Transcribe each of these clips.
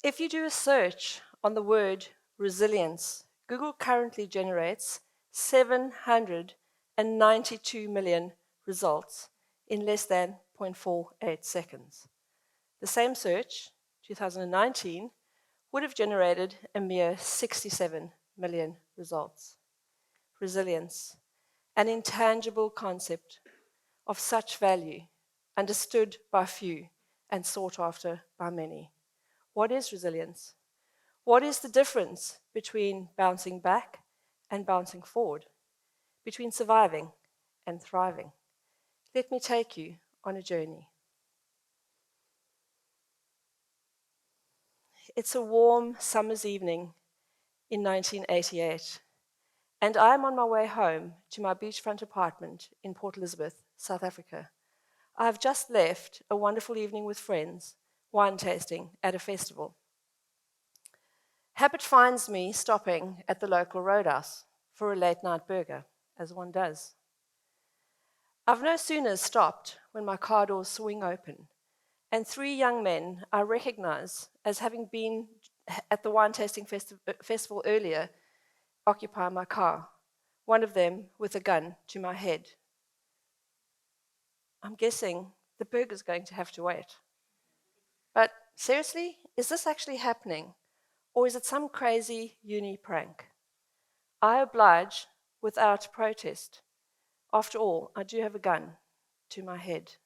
If you do a search on the word resilience, Google currently generates 792 million results in less than 0.48 seconds. The same search, 2019, would have generated a mere 67 million results. Resilience, an intangible concept of such value, understood by few and sought after by many. What is resilience? What is the difference between bouncing back and bouncing forward? Between surviving and thriving? Let me take you on a journey. It's a warm summer's evening in 1988, and I'm on my way home to my beachfront apartment in Port Elizabeth, South Africa. I've just left a wonderful evening with friends, wine tasting at a festival. Habit finds me stopping at the local roadhouse for a late-night burger, as one does. I've no sooner stopped when my car doors swing open, and three young men I recognize as having been at the wine tasting festival earlier occupy my car, one of them with a gun to my head. I'm guessing the burger's going to have to wait. But seriously, is this actually happening? Or is it some crazy uni prank? I oblige without protest. After all, I do have a gun to my head.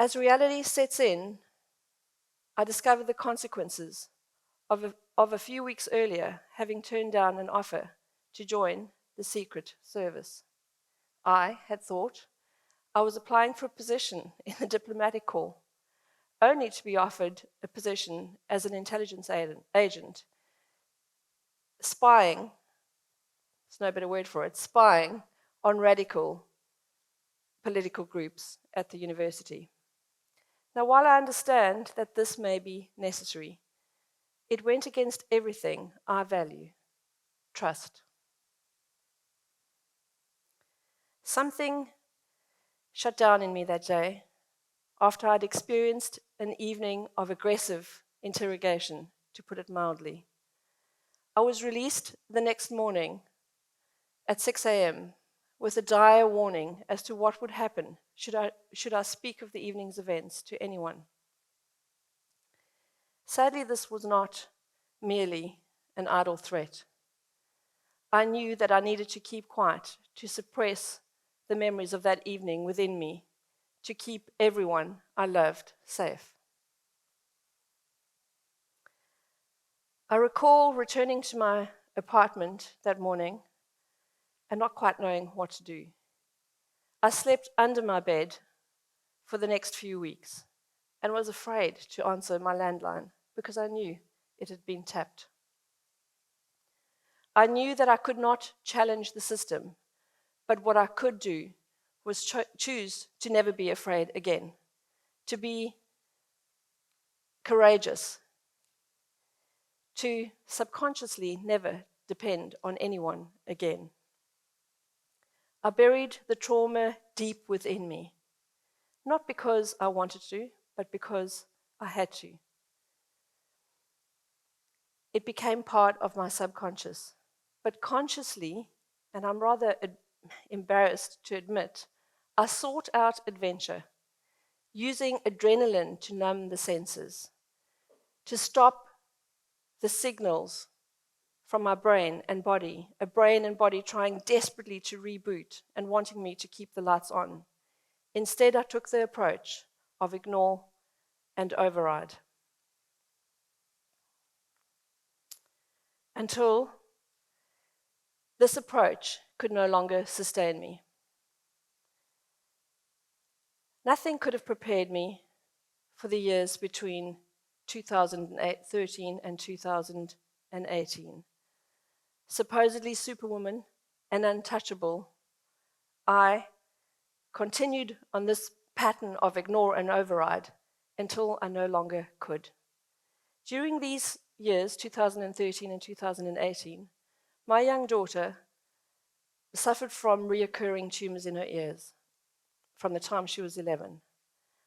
As reality sets in, I discover the consequences of a few weeks earlier having turned down an offer to join the Secret Service. I had thought I was applying for a position in the diplomatic corps, only to be offered a position as an intelligence agent, spying, there's no better word for it, spying on radical political groups at the university. Now, while I understand that this may be necessary, it went against everything I value: trust. Something shut down in me that day after I'd experienced an evening of aggressive interrogation, to put it mildly. I was released the next morning at 6 a.m. with a dire warning as to what would happen should I speak of the evening's events to anyone. Sadly, this was not merely an idle threat. I knew that I needed to keep quiet, to suppress the memories of that evening within me, to keep everyone I loved safe. I recall returning to my apartment that morning and not quite knowing what to do. I slept under my bed for the next few weeks and was afraid to answer my landline because I knew it had been tapped. I knew that I could not challenge the system, but what I could do was choose to never be afraid again, to be courageous, to subconsciously never depend on anyone again. I buried the trauma deep within me, not because I wanted to, but because I had to. It became part of my subconscious, but consciously, and I'm rather embarrassed to admit, I sought out adventure, using adrenaline to numb the senses, to stop the signals from my brain and body, a brain and body trying desperately to reboot and wanting me to keep the lights on. Instead, I took the approach of ignore and override. Until this approach could no longer sustain me. Nothing could have prepared me for the years between 2013 and 2018. Supposedly superwoman and untouchable, I continued on this pattern of ignore and override until I no longer could. During these years, 2013 and 2018, my young daughter suffered from reoccurring tumors in her ears from the time she was 11.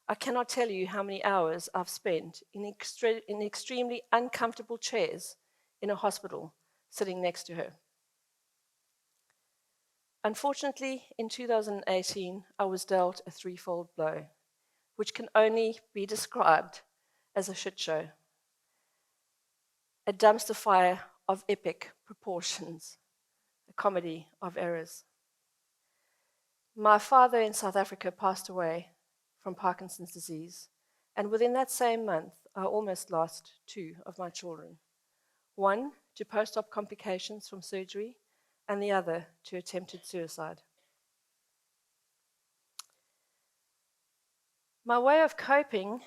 I cannot tell you how many hours I've spent in extremely uncomfortable chairs in a hospital sitting next to her. Unfortunately, in 2018, I was dealt a threefold blow, which can only be described as a shit show. A dumpster fire of epic proportions, a comedy of errors. My father in South Africa passed away from Parkinson's disease, and within that same month, I almost lost 2 of my children. One to post-op complications from surgery, and the other to attempted suicide. My way of coping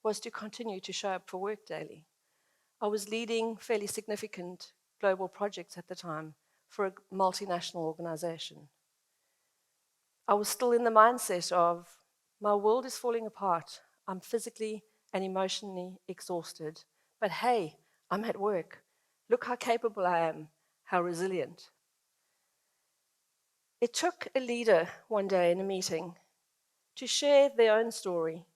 was to continue to show up for work daily. I was leading fairly significant global projects at the time for a multinational organization. I was still in the mindset of, my world is falling apart. I'm physically and emotionally exhausted. But hey, I'm at work. Look how capable I am, how resilient. It took a leader one day in a meeting to share their own story,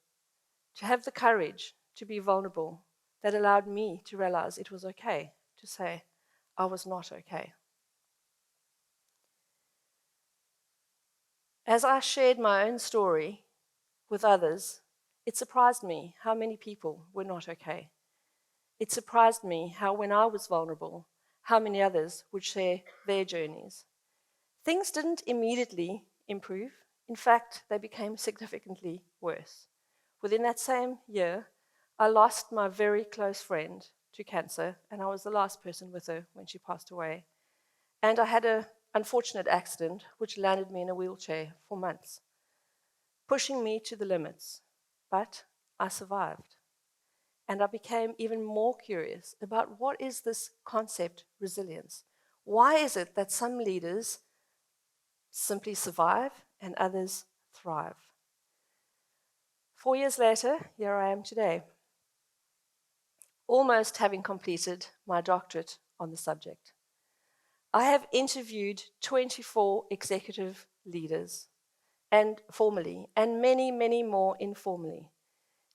to have the courage to be vulnerable, that allowed me to realize it was okay to say, I was not okay. As I shared my own story with others, it surprised me how many people were not okay. It surprised me how, when I was vulnerable, how many others would share their journeys. Things didn't immediately improve. In fact, they became significantly worse. Within that same year, I lost my very close friend to cancer, and I was the last person with her when she passed away. And I had an unfortunate accident which landed me in a wheelchair for months, pushing me to the limits. But I survived. And I became even more curious about what is this concept, resilience? Why is it that some leaders simply survive and others thrive? 4 years later, here I am today, almost having completed my doctorate on the subject. I have interviewed 24 executive leaders, and formally, and many, many more informally.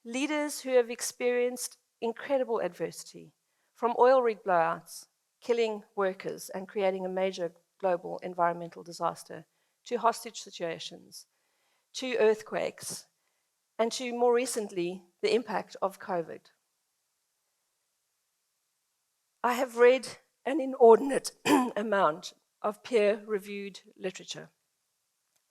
Leaders who have experienced incredible adversity, from oil rig blowouts, killing workers and creating a major global environmental disaster, to hostage situations, to earthquakes, and to, more recently, the impact of COVID. I have read an inordinate amount of peer-reviewed literature,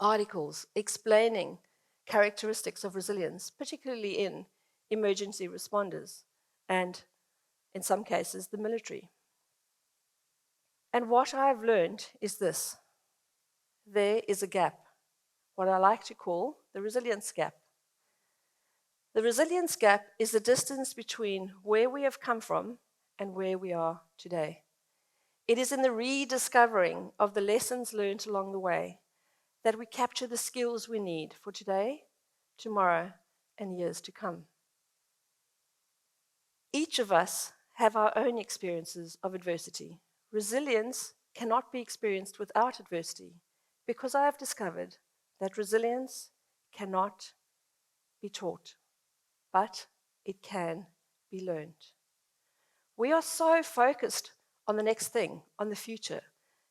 articles explaining characteristics of resilience, particularly in emergency responders and, in some cases, the military. And what I've learned is this: there is a gap, what I like to call the resilience gap. The resilience gap is the distance between where we have come from and where we are today. It is in the rediscovering of the lessons learned along the way that we capture the skills we need for today, tomorrow, and years to come. Each of us have our own experiences of adversity. Resilience cannot be experienced without adversity, because I have discovered that resilience cannot be taught, but it can be learned. We are so focused on the next thing, on the future,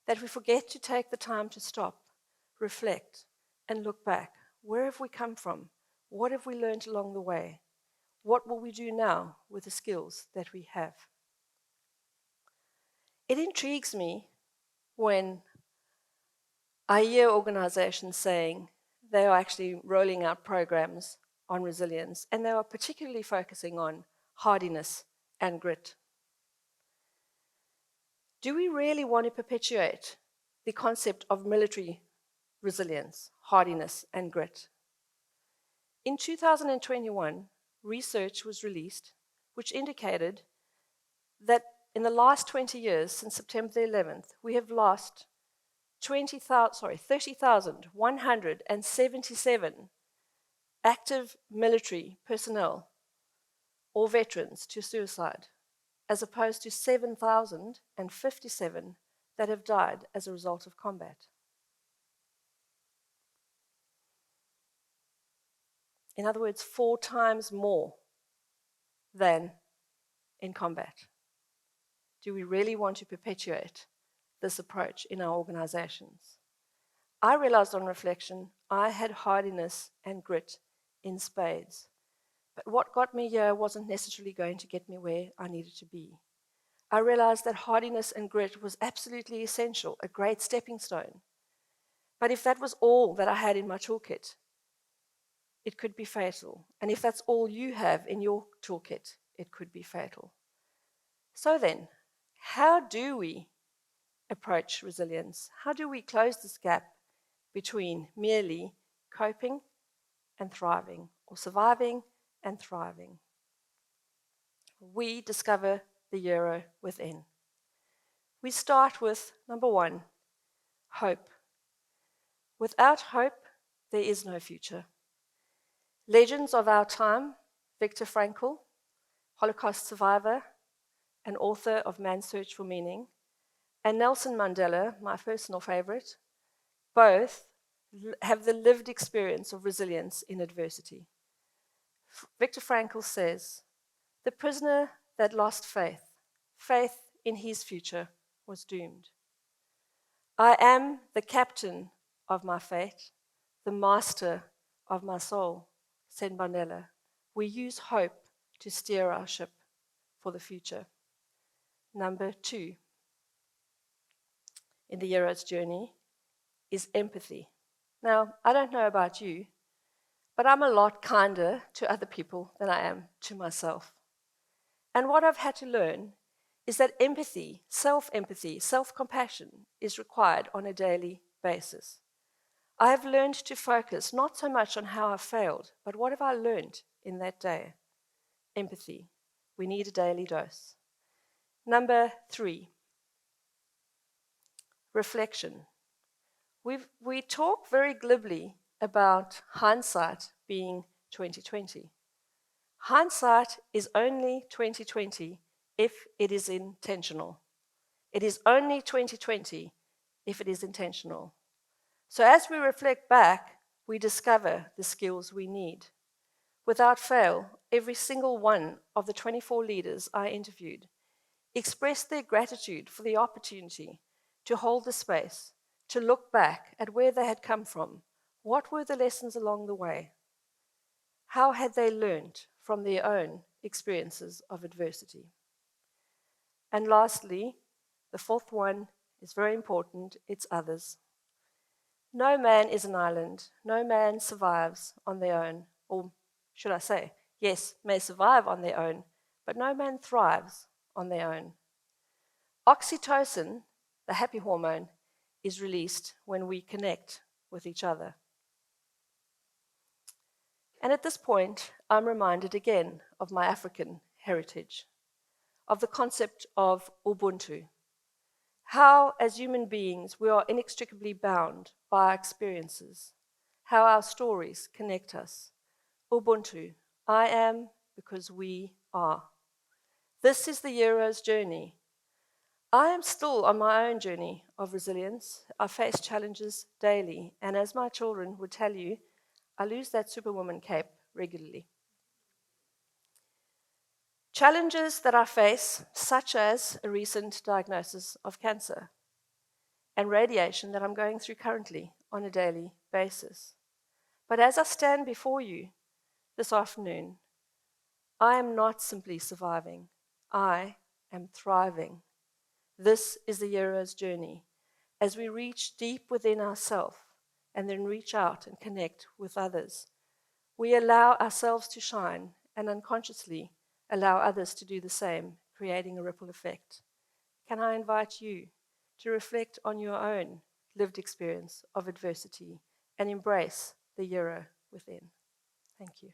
that we forget to take the time to stop, reflect, and look back. Where have we come from? What have we learned along the way? What will we do now with the skills that we have? It intrigues me when I hear organizations saying they are actually rolling out programs on resilience, and they are particularly focusing on hardiness and grit. Do we really want to perpetuate the concept of military resilience, hardiness, and grit? In 2021, research was released which indicated that in the last 20 years, since September the 11th, we have lost 30,177 active military personnel or veterans to suicide, as opposed to 7,057 that have died as a result of combat. In other words, 4 times more than in combat. Do we really want to perpetuate this approach in our organizations? I realized on reflection, I had hardiness and grit in spades. But what got me here wasn't necessarily going to get me where I needed to be. I realized that hardiness and grit was absolutely essential, a great stepping stone. But if that was all that I had in my toolkit, it could be fatal. And if that's all you have in your toolkit, it could be fatal. So then, how do we approach resilience? How do we close this gap between merely coping and thriving, or surviving and thriving? We discover the hero within. We start with, number 1, hope. Without hope, there is no future. Legends of our time, Viktor Frankl, Holocaust survivor and author of Man's Search for Meaning, and Nelson Mandela, my personal favorite, both have the lived experience of resilience in adversity. Viktor Frankl says, "The prisoner that lost faith in his future, was doomed. I am the captain of my fate, the master of my soul," said Mandela. We use hope to steer our ship for the future. Number 2 in the hero's journey is empathy. Now, I don't know about you, but I'm a lot kinder to other people than I am to myself. And what I've had to learn is that empathy, self-compassion is required on a daily basis. I have learned to focus not so much on how I failed, but what have I learned in that day? Empathy. We need a daily dose. Number 3, reflection. We talk very glibly about hindsight being 2020. Hindsight is only 2020 if it is intentional. It is only 2020 if it is intentional. So as we reflect back, we discover the skills we need. Without fail, every single one of the 24 leaders I interviewed expressed their gratitude for the opportunity to hold the space, to look back at where they had come from. What were the lessons along the way? How had they learned from their own experiences of adversity? And lastly, the 4th one is very important, it's others. No man is an island. No man survives on their own. Or should I say, yes, may survive on their own, but no man thrives on their own. Oxytocin, the happy hormone, is released when we connect with each other. And at this point, I'm reminded again of my African heritage, of the concept of Ubuntu. How, as human beings, we are inextricably bound by our experiences, how our stories connect us. Ubuntu, I am because we are. This is the hero's journey. I am still on my own journey of resilience. I face challenges daily, and as my children would tell you, I lose that superwoman cape regularly. Challenges that I face, such as a recent diagnosis of cancer and radiation that I'm going through currently on a daily basis. But as I stand before you this afternoon, I am not simply surviving. I am thriving. This is the hero's journey. As we reach deep within ourselves and then reach out and connect with others, we allow ourselves to shine and unconsciously allow others to do the same, creating a ripple effect. Can I invite you to reflect on your own lived experience of adversity and embrace the hero within? Thank you.